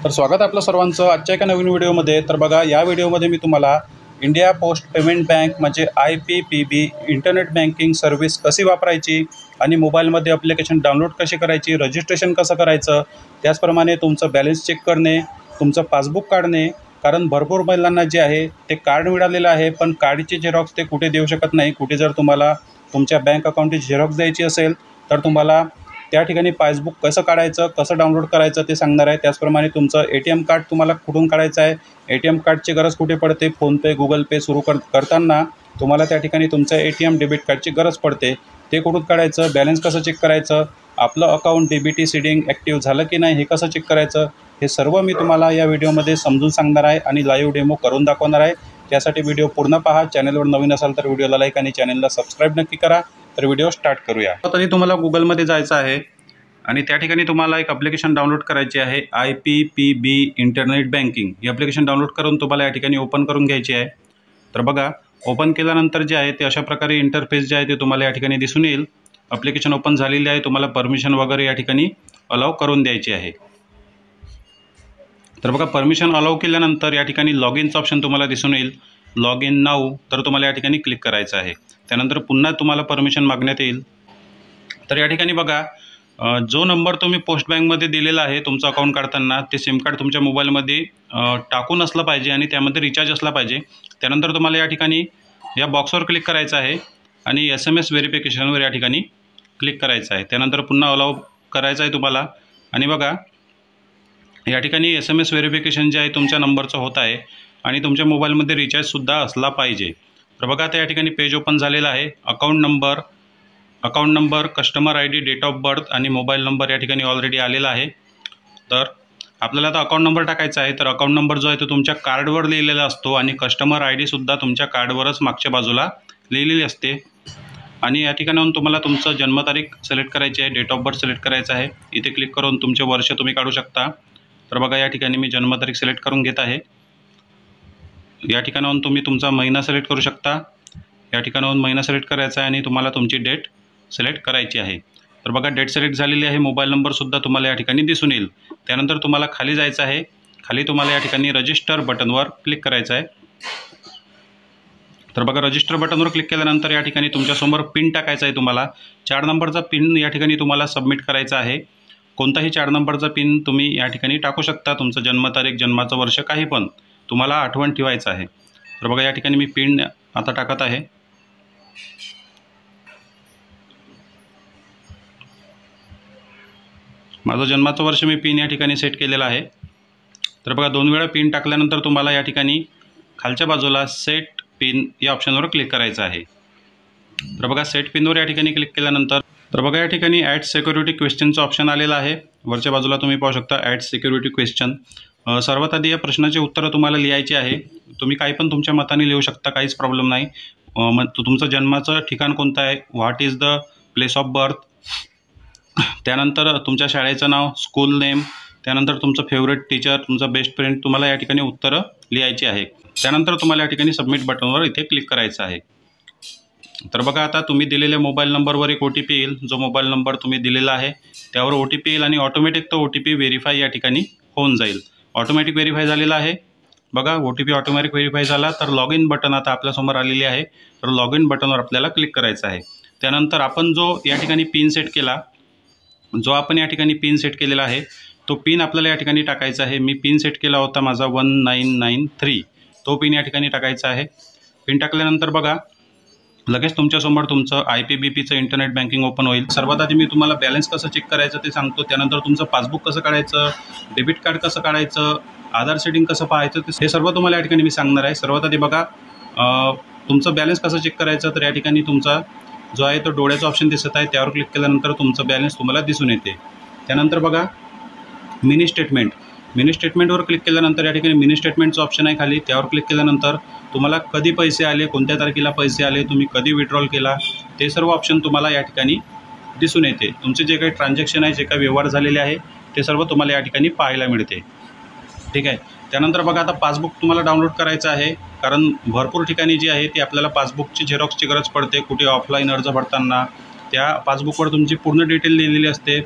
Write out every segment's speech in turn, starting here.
तर स्वागत आपलं सर्वांचं आजच्या एका नवीन व्हिडिओमध्ये। तर बघा, या व्हिडिओमध्ये मी तुम्हाला इंडिया पोस्ट पेमेंट बँक म्हणजे IPPB इंटरनेट बँकिंग सर्व्हिस कशी वापरायची आणि मोबाईलमध्ये ॲप्लिकेशन डाउनलोड कशी करायची, रजिस्ट्रेशन कसं करायचं, त्याचप्रमाणे तुमचं बॅलन्स चेक करणे, तुमचं पासबुक काढणे। कारण भरपूर महिलांना जे आहे ते कार्ड मिळालेलं आहे, पण कार्डची झेरॉक्स ते कुठे देऊ शकत नाही। कुठे जर तुम्हाला तुमच्या बँक अकाउंटची झेरॉक्स द्यायची असेल तर तुम्हाला त्या ठिकाणी पासबुक कसं काढायचं, कसं डाउनलोड करायचं ते सांगणार आहे। त्याचप्रमाणे तुमचं ATM कार्ड तुम्हाला कुठून काढायचं आहे, ATM कार्डची गरज कुठे पडते, फोनपे गुगल पे सुरू करताना तुम्हाला त्या ठिकाणी तुमचं ATM डेबिट कार्डची गरज पडते, ते कुठून काढायचं, बॅलन्स कसं चेक करायचं, आपलं अकाउंट DBT सीडिंग ॲक्टिव्ह झालं की नाही हे कसं चेक करायचं, हे सर्व मी तुम्हाला या व्हिडिओमध्ये समजून सांगणार आहे आणि लाईव्ह डेमो करून दाखवणार आहे। त्यासाठी व्हिडिओ पूर्ण पहा। चॅनलवर नवीन असाल तर व्हिडिओला लाईक आणि चॅनलला सबस्क्राईब नक्की करा। तर व्हिडिओ स्टार्ट करूया। आता तुम्हाला गुगलमध्ये जायचं आहे आणि त्या ठिकाणी तुम्हाला एक ॲप्लिकेशन डाउनलोड करायची आहे, IPPB इंटरनेट बँकिंग। ही ॲप्लिकेशन डाउनलोड करून तुम्हाला या ठिकाणी ओपन करून घ्यायची आहे। तर बघा, ओपन केल्यानंतर जे आहे ते अशा प्रकारे इंटरफेस जे आहे ते तुम्हाला या ठिकाणी दिसून येईल। ॲप्लिकेशन ओपन झालेली आहे, तुम्हाला परमिशन वगैरे या ठिकाणी अलाउ करून द्यायची आहे। तर बघा, परमिशन अलाउ केल्यानंतर या ठिकाणी लॉग इनचं ऑप्शन तुम्हाला दिसून येईल। लॉग इन नाऊ तर तुम्हाला या ठिकाणी क्लिक करायचं आहे। त्यानंतर पुन्हा तुम्हाला परमिशन मागण्यात येईल। तर या ठिकाणी बघा, जो नंबर तुम्ही पोस्ट बँकमध्ये दिलेला आहे तुमचं अकाउंट काढताना ते सिम कार्ड तुमच्या मोबाईलमध्ये टाकून असलं पाहिजे आणि त्यामध्ये रिचार्ज असला पाहिजे। त्यानंतर तुम्हाला या ठिकाणी या बॉक्सवर क्लिक करायचं आहे आणि SMS व्हेरिफिकेशनवर या ठिकाणी क्लिक करायचं आहे। त्यानंतर पुन्हा अलाउ करायचं आहे तुम्हाला। आणि बघा, या ठिकाणी SMS व्हेरिफिकेशन जे आहे तुमच्या नंबरचं होत आहे आणि तुमच्या मोबाईलमध्ये रिचार्जसुद्धा असला पाहिजे। तर बघा, आता या ठिकाणी पेज ओपन झालेलं आहे। Account number, customer ID, date of birth आणि मोबाईल नंबर या ठिकाणी ऑलरेडी आलेला आहे। तर आपल्याला आता अकाउंट नंबर टाकायचा आहे। तर अकाउंट नंबर जो आहे तो तुमच्या कार्डवर लिहिलेला असतो आणि कस्टमर ID सुद्धा तुमच्या कार्डवरच मागच्या बाजूला लिहिलेली असते। आणि या ठिकाणाहून तुम्हाला तुमचं जन्मतारीख सिलेक्ट करायची आहे, डेट ऑफ बर्थ सिलेक्ट करायचं आहे। इथे क्लिक करून तुमचे वर्ष तुम्ही काढू शकता। तर बघा, या ठिकाणी मी जन्मतारीख सिलेक्ट करून घेत आहे। या ठिकाणाहून तुम्ही तुमचा महिना सिलेक्ट करू शकता। या ठिकाणाहून महिना सिलेक्ट करायचा आहे आणि तुम्हाला तुमची डेट सिलेक्ट करायची आहे। तर बघा, डेट सिलेक्ट झालेली आहे। मोबाईल नंबरसुद्धा तुम्हाला या ठिकाणी दिसून येईल। त्यानंतर तुम्हाला खाली जायचं आहे। खाली तुम्हाला या ठिकाणी रजिस्टर बटनवर क्लिक करायचं आहे। तर बघा, रजिस्टर बटनवर क्लिक केल्यानंतर या ठिकाणी तुमच्यासमोर पिन टाकायचा आहे। तुम्हाला 4 नंबरचा पिन या ठिकाणी तुम्हाला सबमिट करायचा आहे। कोणताही 4 नंबरचा पिन तुम्ही या ठिकाणी टाकू शकता। तुमचं जन्मतारीख, जन्माचं वर्ष काही पण तुम्हाला आठवण ठेवायचं आहे। तर बघा, या ठिकाणी मी पिन आता टाकत आहे। माझं जन्माचं वर्ष मी पिन या ठिकाणी सेट केलेलं आहे। तर बघा, 2 वेळा पिन टाकल्यानंतर तुम्हाला या ठिकाणी खालच्या बाजूला सेट पिन या ऑप्शनवर क्लिक करायचं आहे। तर बघा, सेट पिनवर या ठिकाणी क्लिक केल्यानंतर तर बघा, या ठिकाणी ॲड सिक्युरिटी क्वेश्चनचं ऑप्शन आलेलं आहे। वरच्या बाजूला तुम्ही पाहू शकता ॲड सिक्युरिटी क्वेश्चन। सर्वात आधी या प्रश्नाची उत्तरं तुम्हाला लिहायची आहे। तुम्ही काही पण तुमच्या मताने लिहू शकता, काहीच प्रॉब्लेम नाही। तुमचं जन्माचं ठिकाण कोणतं आहे, what is the place of birth, त्यानंतर तुमच्या शाळेचं नाव, स्कूल नेम, त्यानंतर तुमचं फेवरेट टीचर, तुमचा बेस्ट फ्रेंड, तुम्हाला या ठिकाणी उत्तरं लिहायची आहे। त्यानंतर तुम्हाला या ठिकाणी सबमिट बटनवर इथे क्लिक करायचं आहे। तर बघा, आता तुम्ही दिलेल्या मोबाईल नंबरवर एक OTP येईल। जो मोबाईल नंबर तुम्ही दिलेला आहे त्यावर OTP येईल आणि ऑटोमॅटिक तो OTP व्हेरीफाय या ठिकाणी होऊन जाईल। ऑटोमॅटिक व्हेरीफाय झालेला आहे। बघा, OTP ऑटोमॅटिक व्हेरीफाय झाला। तर लॉग इन बटन आता आपल्यासमोर आलेली आहे। तर लॉग इन बटनवर आपल्याला क्लिक करायचं आहे। त्यानंतर आपण जो या ठिकाणी पिन सेट केलेला आहे तो पिन आपल्याला या ठिकाणी टाकायचा आहे। मी पिन सेट केला होता माझा 1993, तो पिन या ठिकाणी टाकायचा आहे। पिन टाकल्यानंतर बघा, लगेच तुमच्यासमोर तुमचं IPPBचं इंटरनेट बँकिंग ओपन होईल। सर्वात आधी मी तुम्हाला बॅलन्स कसं चेक करायचं ते सांगतो। त्यानंतर तुमचं पासबुक कसं काढायचं, डेबिट कार्ड कसं काढायचं, आधार सेटिंग कसं पाहायचं, हे सर्व तुम्हाला या ठिकाणी मी सांगणार आहे। सर्वात आधी बघा, तुमचं बॅलन्स कसं चेक करायचं। तर या ठिकाणी तुमचा जो आहे तो डोळ्याचा ऑप्शन दिसत आहे, त्यावर क्लिक केल्यानंतर तुमचं बॅलन्स तुम्हाला दिसून येते। त्यानंतर बघा, मिनी स्टेटमेंटवर क्लिक केल्यानंतर या ठिकाणी मिनी स्टेटमेंटचं ऑप्शन आहे खाली, त्यावर क्लिक केल्यानंतर तुम्हाला कधी पैसे आले, कोणत्या तारखेला पैसे आले, तुम्ही कधी विड्रॉल केला, ते सर्व ऑप्शन तुम्हाला या ठिकाणी दिसून येते। तुमचे जे काही ट्रान्झॅक्शन आहे, जे काही व्यवहार झालेले आहे ते सर्व तुम्हाला या ठिकाणी पाहायला मिळते। ठीक आहे। त्यानंतर बघा, आता पासबुक तुम्हाला डाउनलोड करायचं आहे। कारण भरपूर ठिकाणी जी आहे ती आपल्याला पासबुकची झेरॉक्सची गरज पडते। कुठे ऑफलाईन अर्ज भरताना त्या पासबुकवर तुमची पूर्ण डिटेल लिहिलेली असते।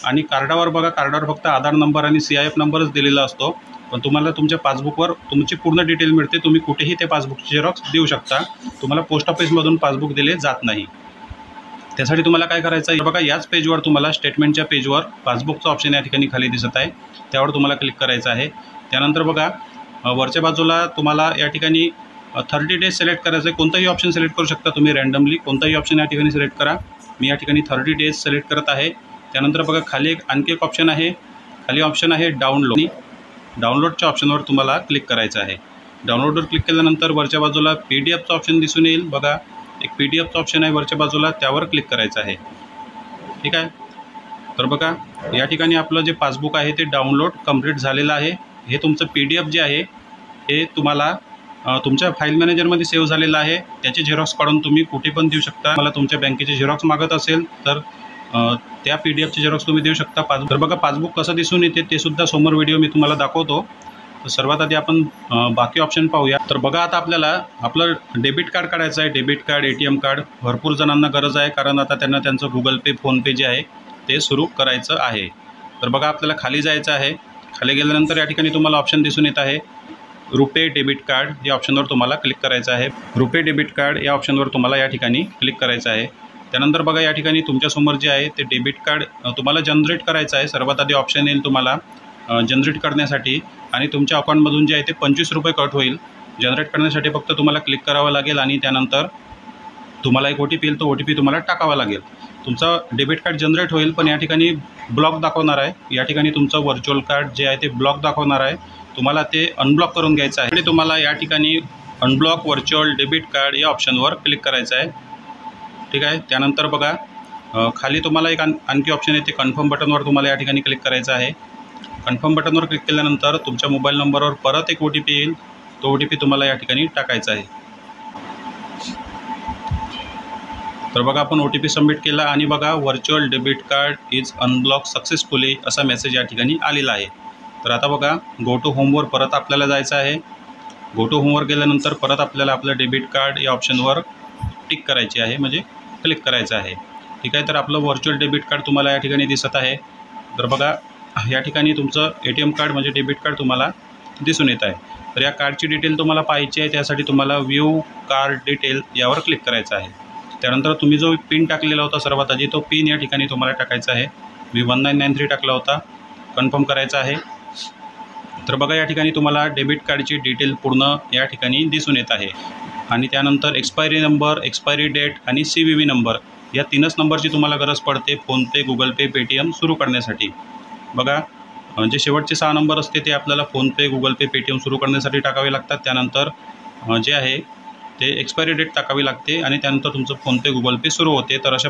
आणि कार्डावर बघा, कार्डावर फक्त आधार नंबर आणि CIF नंबरच दिलेला असतो, पण तुम्हाला तुमच्या पासबुकवर तुमची पूर्ण डिटेल मिळते. तुम्ही कुठेही ते पासबुकची झेरॉक्स देऊ शकता. तुम्हाला पोस्ट ऑफिसमधून पासबुक दिले जात नाही. त्यासाठी तुम्हाला काय करायचं आहे, बघा याच पेजवर तुम्हाला स्टेटमेंटच्या पेजवर पासबुकचं ऑप्शन या ठिकाणी खाली दिसत आहे, त्यावर तुम्हाला क्लिक करायचं आहे. त्यानंतर बघा वरच्या बाजूला तुम्हाला या ठिकाणी 30 डेज सिलेक्ट करायचं आहे. कोणताही ऑप्शन सिलेक्ट करू शकता तुम्ही रँडमली, कोणताही ऑप्शन या ठिकाणी सिलेक्ट करा. मी या ठिकाणी 30 डेज सिलेक्ट करत आहे. त्यानंतर बघा खाली आणखी एक ऑप्शन आहे, खाली ऑप्शन आहे डाउनलोड. डाउनलोडच्या ऑप्शनवर तुम्हाला क्लिक करायचं आहे. डाउनलोडवर क्लिक केल्यानंतर वरच्या बाजूला PDFचं ऑप्शन दिसून येईल. बघा एक PDFचं ऑप्शन आहे वरच्या बाजूला, त्यावर क्लिक करायचं आहे. ठीक आहे. तर बघा या ठिकाणी आपलं जे पासबुक आहे ते डाउनलोड कंप्लीट झालेलं आहे. हे तुमचं PDF जे आहे हे तुम्हाला तुमच्या फाईल मॅनेजरमध्ये सेव्ह झालेलं आहे. त्याचे झेरॉक्स काढून तुम्ही कुठे पण देऊ शकता. मला तुमच्या बँकेचे झेरॉक्स मागत असेल तर त्या PDFचे झेरॉक्स तुम्ही देऊ शकता. तर बघा पासबुक कसं दिसून येते ते सुद्धा समोर व्हिडिओ मी तुम्हाला दाखवतो. तर सर्वात आधी आपण बाकी ऑप्शन पाहूया. तर बघा आता आपल्याला आपलं डेबिट कार्ड काढायचं आहे. डेबिट कार्ड, ATM कार्ड भरपूर जणांना गरज आहे, कारण आता त्यांना त्यांचं Google Pay, PhonePe जे आहे ते सुरू करायचं आहे. तर बघा आपल्याला खाली जायचं आहे. खाली गेल्यानंतर या ठिकाणी तुम्हाला ऑप्शन दिसून येत आहे रुपे डेबिट कार्ड. या ऑप्शनवर तुम्हाला क्लिक करायचं आहे. रुपे डेबिट कार्ड या ऑप्शनवर तुम्हाला या ठिकाणी क्लिक करायचं आहे. त्यानंतर बघा या ठिकाणी तुमच्यासमोर जे आहे ते डेबिट कार्ड तुम्हाला जनरेट करायचं आहे. सर्वात आधी ऑप्शन येईल तुम्हाला जनरेट करण्यासाठी, आणि तुमच्या अकाउंटमधून जे आहे ते 25 रुपये कट होईल. जनरेट करण्यासाठी फक्त तुम्हाला क्लिक करावं लागेल आणि त्यानंतर तुम्हाला एक OTP येईल. तो OTP तुम्हाला टाकावा लागेल. तुमचा डेबिट कार्ड जनरेट होईल, पण या ठिकाणी ब्लॉक दाखवणार आहे. या ठिकाणी तुमचं व्हर्च्युअल कार्ड जे आहे ते ब्लॉक दाखवणार आहे. तुम्हाला ते अनब्लॉक करून घ्यायचं आहे. आणि तुम्हाला या ठिकाणी अनब्लॉक व्हर्च्युअल डेबिट कार्ड या ऑप्शनवर क्लिक करायचं आहे. ठीक आहे. त्यानंतर बघा खाली तुम्हाला एक आणखी ऑप्शन येते, कन्फर्म बटनवर तुम्हाला या ठिकाणी क्लिक करायचं आहे. कन्फर्म बटनवर क्लिक केल्यानंतर तुमच्या मोबाईल नंबरवर परत एक OTP येईल. तो OTP तुम्हाला या ठिकाणी टाकायचा आहे. तर बघा आपण OTP सबमिट केला आणि बघा virtual debit card is unblock successfully असा मेसेज या ठिकाणी आलेला आहे. तर आता बघा गो टू होमवर परत आपल्याला जायचं आहे. गो टू होमवर गेल्यानंतर परत आपल्याला आपलं डेबिट कार्ड या ऑप्शनवर टिक करायची आहे, म्हणजे क्लिक करायचं आहे. ठीक आहे. तर आपलं व्हर्च्युअल डेबिट कार्ड तुम्हाला या ठिकाणी दिसत आहे. तर बघा या ठिकाणी तुमचं ATM कार्ड म्हणजे डेबिट कार्ड तुम्हाला दिसून येत आहे. तर या कार्डची डिटेल तुम्हाला पाहायची आहे, त्यासाठी तुम्हाला व्ह्यू कार्ड डिटेल यावर क्लिक करायचं आहे. त्यानंतर तुम्ही जो पिन टाकलेला होता सर्वात आधी, तो पिन या ठिकाणी तुम्हाला टाकायचा आहे. मी 1993 टाकला होता. कन्फर्म करायचा आहे. तर बघा या ठिकाणी तुम्हाला डेबिट कार्डची डिटेल पूर्ण या ठिकाणी दिसून येत आहे. आणि त्यानंतर एक्सपायरी नंबर, एक्सपायरी डेट आणि CVV नंबर या 3च नंबरची तुम्हाला गरज पडते फोनपे, Google Pay, Paytm सुरू करण्यासाठी. बघा जे शेवटचे 6 नंबर असते ते आपल्याला फोनपे, Google Pay, Paytm सुरू करण्यासाठी टाकावे लागतात. त्यानंतर जे आहे ते एक्सपायरी डेट टाकावी लागते आणि त्यानंतर तुमचं फोनपे, Google Pay सुरू होते. तर अशा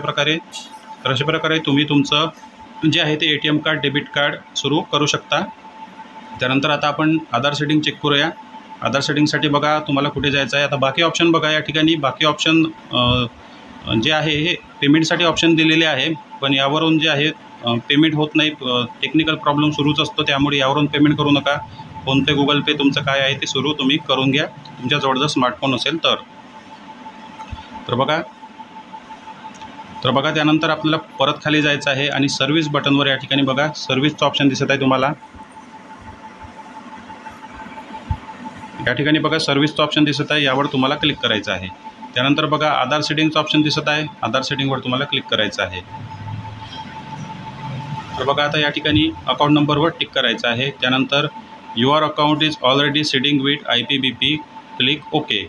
प्रकारे तुम्ही तुमचं जे आहे ते ATM कार्ड, डेबिट कार्ड सुरू करू शकता. त्यानंतर आता आपण आधार सेटिंग चेक करूया. आधार सेटिंगसाठी बघा तुम्हाला कुठे जायचं आहे. आता बाकी ऑप्शन बघा, या ठिकाणी बाकी ऑप्शन जे आहे हे पेमेंटसाठी ऑप्शन दिलेले आहे, पण यावरून जे आहे पेमेंट होत नाही. टेक्निकल प्रॉब्लेम सुरूच असतो, त्यामुळे यावरून पेमेंट करू नका. फोनपे, Google Pay तुमचं काय आहे ते सुरू तुम्ही करून घ्या, तुमच्याजवळ जर स्मार्टफोन असेल तर. तर बघा त्यानंतर आपल्याला परत खाली जायचं आहे आणि सर्व्हिस बटनवर या ठिकाणी बघा सर्व्हिसचं ऑप्शन दिसत आहे तुम्हाला. या ठिकाणी बघा सर्व्हिसचं ऑप्शन दिसत आहे, यावर तुम्हाला क्लिक करायचं आहे. त्यानंतर बघा आधार सेटिंगचं ऑप्शन दिसत आहे. आधार सेटिंगवर तुम्हाला क्लिक करायचं आहे. तर बघा आता या ठिकाणी अकाउंट नंबरवर टिक करायचं आहे. त्यानंतर your account is already seeding with IPBP, click okay.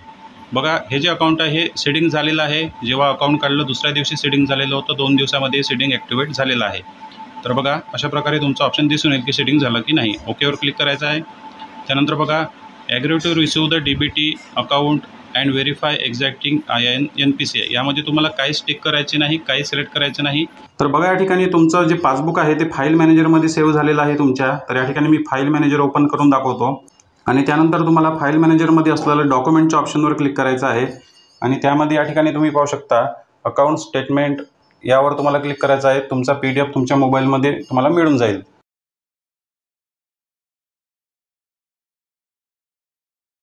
बघा हे जे अकाउंट आहे हे सीडिंग झालेलं आहे. जेव्हा अकाउंट काढलं दुसऱ्या दिवशी सीडिंग झालेलं होतं, 2 दिवसामध्ये सीडिंग ॲक्टिवेट झालेलं आहे. तर बघा अशा प्रकारे तुमचं ऑप्शन दिसून येईल की सीडिंग झालं की नाही. ओकेवर क्लिक करायचं आहे. त्यानंतर बघा agree to receive the DBT account and verify exacting IN NPCI, यामध्ये तुम्हाला काहीच टिक करायचे नाही, काही सिलेक्ट करायचं नाही. तर बघा या ठिकाणी तुमचं जे पासबुक आहे ते फाईल मॅनेजरमध्ये सेव्ह झालेलं आहे तुमच्या. तर या ठिकाणी मी फाईल मॅनेजर ओपन करून दाखवतो आणि त्यानंतर तुम्हाला फाईल मॅनेजरमध्ये असलेलं डॉक्युमेंटच्या ऑप्शनवर क्लिक करायचं आहे आणि त्यामध्ये या ठिकाणी तुम्ही पाहू शकता अकाउंट स्टेटमेंट, यावर तुम्हाला क्लिक करायचं आहे. तुमचा PDF तुमच्या मोबाईलमध्ये तुम्हाला मिळून जाईल.